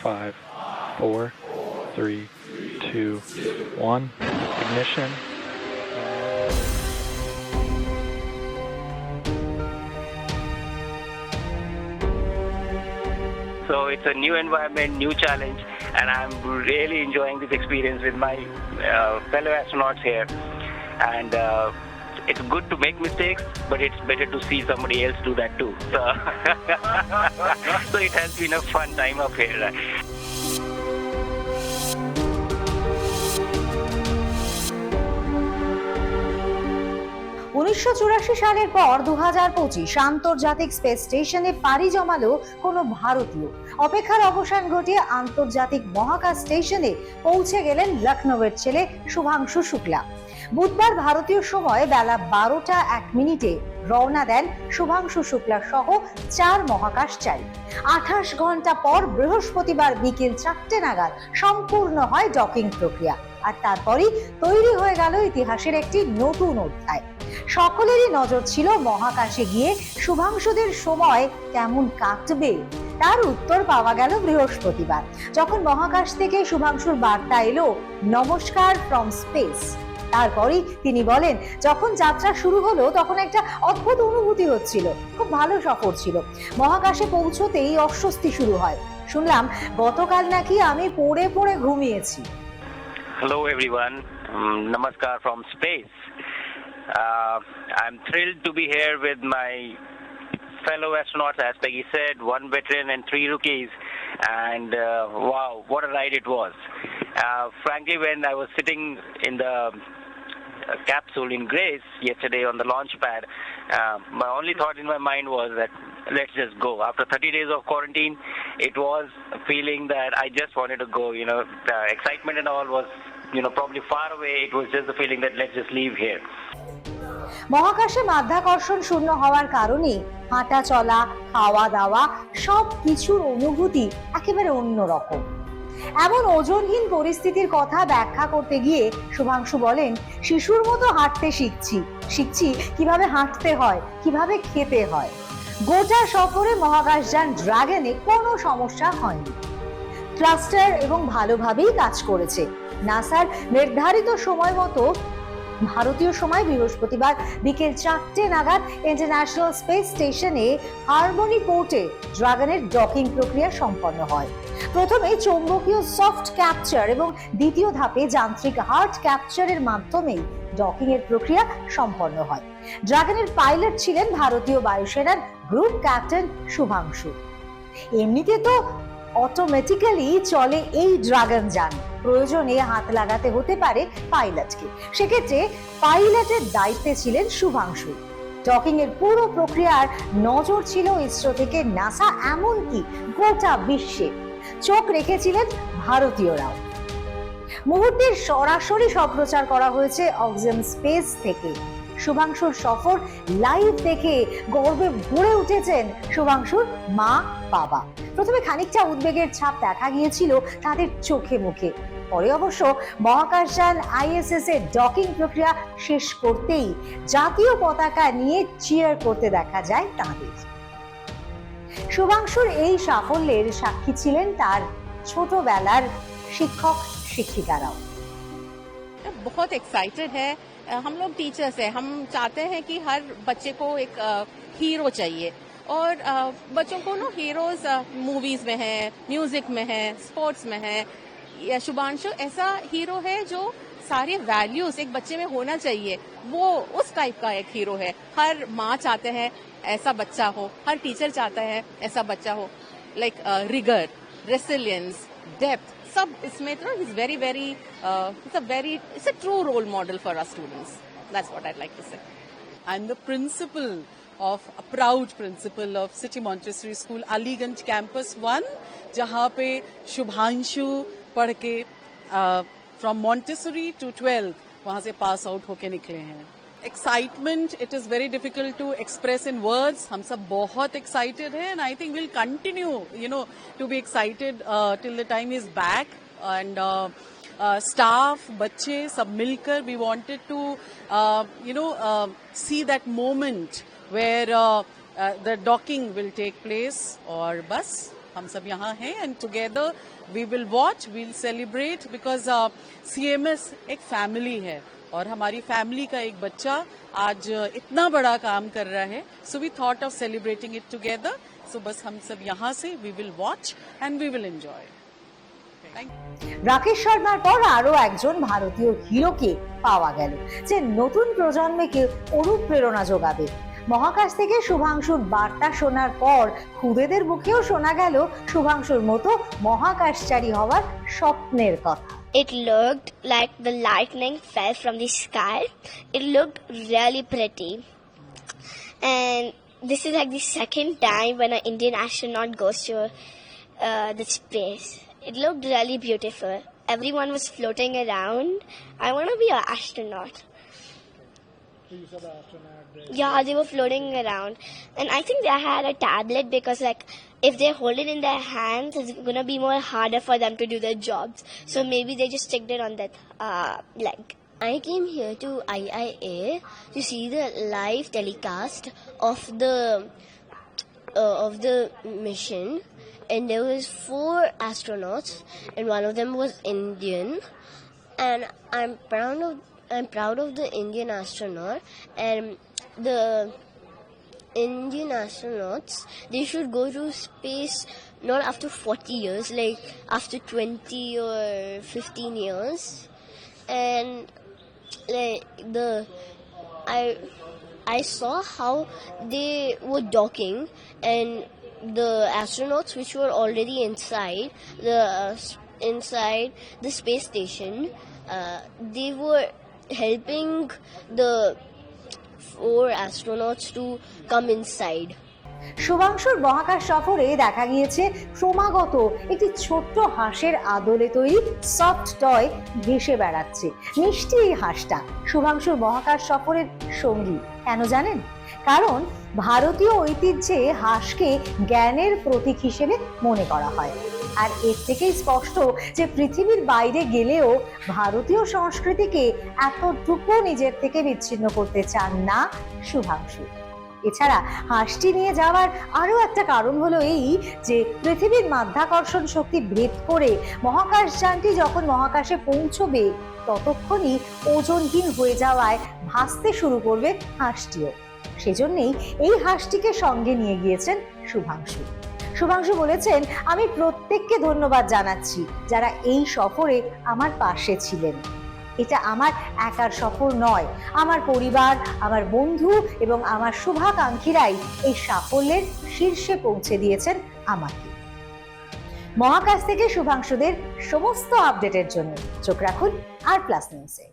5, 4, 3, 2, 1. Ignition. So it's a new environment, new challenge, and I'm really enjoying this experience with my fellow astronauts here. And it's good to make mistakes, but it's better to see somebody else do that too. So it has been a fun time up here. 1984 সালের পর 2025 আন্তর্জাতিক space স্টেশনে পাড়ি জমালো কোনো ভারতীয়। অপেক্ষার অবসান ঘটিয়ে আন্তর্জাতিক মহাকাশ স্টেশনে পৌঁছে গেলেন লখনৌয়ের ছেলে শুভাংশু শুক্লা। বুধবার ভারতীয় সময় বেলা 12টা 1 মিনিটে রওনা দেন শুভাংশু শুক্লা সহ 4 মহাকাশচারী। 28 ঘন্টা পর বৃহস্পতিবার বিকেল 4টে নাগাদ সম্পূর্ণ হয় ডকিং প্রক্রিয়া, আর তারপরই তৈরি হয়ে গেল ইতিহাসের একটি নতুন অধ্যায়। সকলেরই নজর ছিল মহাকাশে গিয়ে শুভাংশুদের সময় কেমন কাটবে, তার উত্তর পাওয়া গেল বৃহস্পতিবার, যখন মহাকাশ থেকে শুভাংশুর বার্তা এলো, নমস্কার ফ্রম স্পেস। তারপরই তিনি বলেন, যখন যাত্রা শুরু হলো তখন একটা অদ্ভুত অনুভূতি হচ্ছিল, খুব ভালো সফর ছিল। মহাকাশে পৌঁছতেই অস্বস্তি শুরু হয়। শুনলাম গতকাল নাকি আমি পড়ে পড়ে ঘুমিয়েছি। Hello everyone, namaskar from space. I'm thrilled to be here with my fellow astronauts, as Peggy said, 1 veteran and 3 rookies, and wow, what a ride it was. Frankly, when I was sitting in the capsule in Grace yesterday on the launch pad, my only thought in my mind was that let's just go. After 30 days of quarantine, it was a feeling that I just wanted to go. You know, the excitement and all was, probably far away. It was just the feeling that let's just leave here. মহাকাশে মাধ্যাকর্ষণ শূন্য হওয়ার কারণে হাঁটা চলা, খাওয়া দাওয়া সব কিছুর অনুভূতি একেবারে অন্যরকম। এমন ওজনহীন পরিস্থিতির কথা ব্যাখ্যা করতে গিয়ে শুভাংশু বলেন, শিশুর মতো হাঁটতে শিখছি কিভাবে হাঁটতে হয়, কিভাবে খেতে হয়। গোটা সফরে মহাকাশযান ড্রাগনে কোনো সমস্যা হয়নি। ক্লাস্টার এবং ভালোভাবেই কাজ করেছে। নাসার নির্ধারিত সময় মতো ভারতীয় সময় বৃহস্পতিবার বিকেল 4টে নাগাদ ইন্টারন্যাশনাল স্পেস স্টেশনে হারমোনি পোর্টে ড্রাগনের ডকিং প্রক্রিয়া সম্পন্ন হয়। প্রথমে চৌম্বকীয় সফট ক্যাপচার এবং দ্বিতীয় ধাপে যান্ত্রিক হার্ড ক্যাপচারের মাধ্যমে ডকিং এর প্রক্রিয়া সম্পন্ন হয়। ড্রাগনের পাইলট ছিলেন ভারতীয় বায়ুসেনার গ্রুপ ক্যাপ্টেন শুভাংশু। এমনিতে তো অটোমেটিক্যালি চলে এই ড্রাগন যান, প্রয়োজনে হাত লাগাতে হতে পারে পাইলটকে। সেক্ষেত্রে পাইলটের দায়িত্বে ছিলেন শুভাংশু। ডকিং এর পুরো প্রক্রিয়ার নজর ছিল ইসরো থেকে নাসা, এমনকি গোটা বিশ্বে চোখ রেখেছিলেন ভারতীয়রাও। মুহূর্তের সরাসরি সম্প্রচার করা হয়েছে অক্সিজেন স্পেস থেকে। শুভাংশুর সফর লাইভ দেখে গর্বে ভরে উঠেছেন শুভাংশুর মা বাবা। প্রথমে খানিকটা উদ্বেগের ছাপ দেখা গিয়েছিল তাদের চোখে মুখে, পরে অবশ্য মহাকাশযান ISS এর ডকিং প্রক্রিয়া শেষ করতেই জাতীয় পতাকা নিয়ে চিয়ার করতে দেখা যায় তাদের। শুভাংশুর এই সাফল্যের সাক্ষী ছিলেন তার ছোটবেলার শিক্ষক শিক্ষিকারাও। बहुत एक्साइटेड है। हम लोग टीचर्स हैं, हम चाहते हैं कि हर बच्चे को एक हीरो चाहिए, और बच्चों को ना हीरोज मूवीज में है, म्यूजिक में है, स्पोर्ट्स में है। शुभांशु ऐसा हीरो है जो सारे वैल्यूज एक बच्चे में होना चाहिए, वो उस टाइप का एक हीरो है। हर माँ चाहते हैं ऐसा बच्चा हो, हर टीचर चाहता है ऐसा बच्चा हो, लाइक रिगर, रेसिलियंस, डेप्थ, सब इसमें तो he's it's a true role model for us students. That's what I'd like to say. I'm the principal of a proud principal of City Montessori School, Aliganj Campus 1, जहाँ पे शुभांशु पढ़ के from Montessori to 12 वहाँ से pass out होके निकले हैं। Excitement, it is very difficult to express in words. हम सब बहुत excited हैं, and I think we'll continue, to be excited till the time he's back. And staff, बच्चे सब मिलकर we wanted to, see that moment where the docking will take place. और बस हम सब यहाँ हैं and together we will watch, we'll celebrate, because CMS एक फैमिली है और हमारी फैमिली का एक बच्चा आज इतना बड़ा काम कर रहा है. So we thought of celebrating it together. So बस हम सब यहाँ से we will watch and we will enjoy. Rakesh শর্মার পর আরো একজন ভারতীয় হিরোকে পাওয়া গেল, যে নতুন প্রজন্মকে অনুপ্রেরণা যোগাবে। মহাকাশ থেকে শুভাংশুর বার্তা শোনার পর খুদেদের মুখেও শোনা গেল শুভাংশুর মতো মহাকাশচারী হওয়ার স্বপ্নের কথা। It looked like the lightning fell from the sky. It looked really pretty. And this is like the second time when an Indian astronaut goes to the space. It looked really beautiful. Everyone was floating around. I want to be an astronaut. Yeah, they were floating around. And I think they had a tablet because like if they hold it in their hands, it's going to be more harder for them to do their jobs. So maybe they just sticked it on that leg. I came here to IIA to see the live telecast of the mission. And there was 4 astronauts, and one of them was Indian. And I'm proud of the Indian astronaut. And the Indian astronauts, they should go to space not after 40 years, like after 20 or 15 years. And like I saw how they were docking, and the astronauts which were already inside the space station, they were helping the 4 astronauts to come inside. শুভাংশুর মহাকাশ সফরে দেখা গিয়েছে ক্রমাগত একটি ছোট্ট হাঁসের আদলে তৈরি সফট টয় ভেসে বেড়াচ্ছে। মিষ্টি এই হাঁসটা শুভাংশুর মহাকাশ সফরের সঙ্গী। কেন জানেন? কারণ ভারতীয় ঐতিহ্যে হাঁসকে জ্ঞানের প্রতীক হিসেবে মনে করা হয়। আর এর থেকেই স্পষ্ট যে পৃথিবীর বাইরে গেলেও ভারতীয় সংস্কৃতিকে এতটুকু নিজের থেকে বিচ্ছিন্ন করতে চান না শুভাংশু। এছাড়া হাঁসটি নিয়ে যাওয়ার আরো একটা কারণ হলো এই যে পৃথিবীর মাধ্যাকর্ষণ শক্তি ভেদ করে মহাকাশযানটি যখন মহাকাশে পৌঁছবে ততক্ষণই ওজনহীন হয়ে যাওয়ায় ভাসতে শুরু করবে হাঁসটিও। সেজন্যই এই হাঁসটিকে সঙ্গে নিয়ে গিয়েছেন শুভাংশু। শুভাংশু বলেছেন, আমি প্রত্যেককে ধন্যবাদ জানাচ্ছি যারা এই সফরে আমার পাশে ছিলেন। এটা আমার একার সফর নয়, আমার পরিবার, আমার বন্ধু এবং আমার শুভাকাঙ্ক্ষীরাই এই সাফল্যের শীর্ষে পৌঁছে দিয়েছেন আমাকে। মহাকাশ থেকে শুভাংশুদের সমস্ত আপডেটের জন্য চোখ রাখুন আর প্লাস নিউজে।